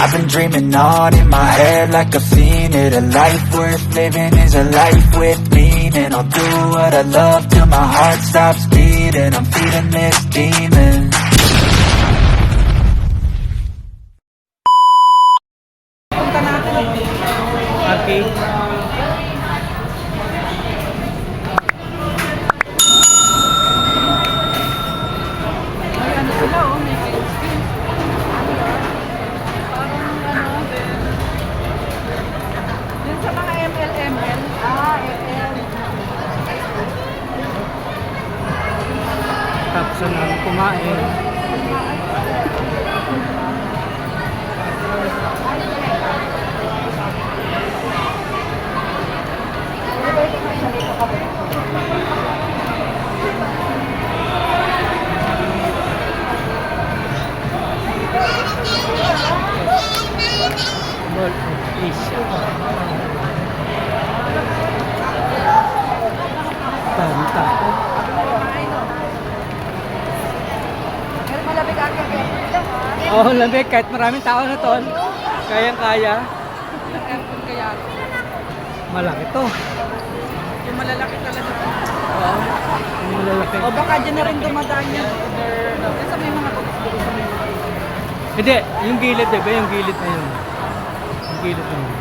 I've been dreaming on in my head like I've seen it. A life worth living is a life with meaning. I'll do what I love till my heart stops beating. I'm feeding this demon. Punta natin. Arcade. May ano sila, oh, may ice cream. Parang ano din. Yun sa mga ML. Ah, ML. Tapos na namin kumain. Mall of Asia. Dami tao. Pero malapit ang kaya. Oo, lamig. Kahit maraming tao na tol. Kayang-kaya. Aircon kaya. Malaki to. Yung malalaki talaga. Oo. Malalaki. O baka dyan na rin dumadaan yan. Kasi may mga tulis-tulis sa mga. Hindi, yung gilid, diba? Yung gilid na yun. Yung gilid na yun.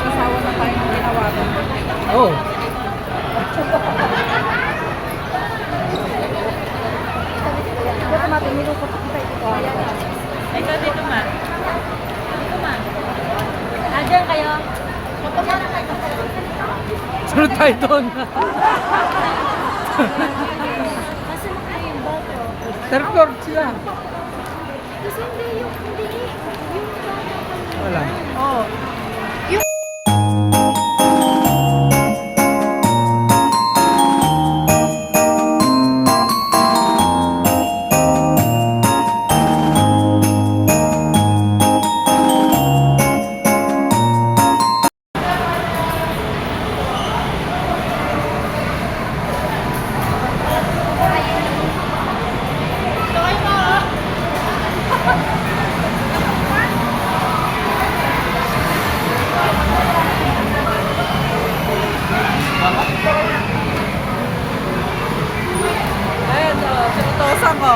Kasawa na tayo ng ginawagan. Oh. Kaya natin nilukot kita ito. Ikaw dito man. Dito man. Diyan kayo. Sunod tayo doon. Kasi kayo yung bato. Third floor sila. Kasi hindi yung Wala. Oh. Ayan, sinutosan ko.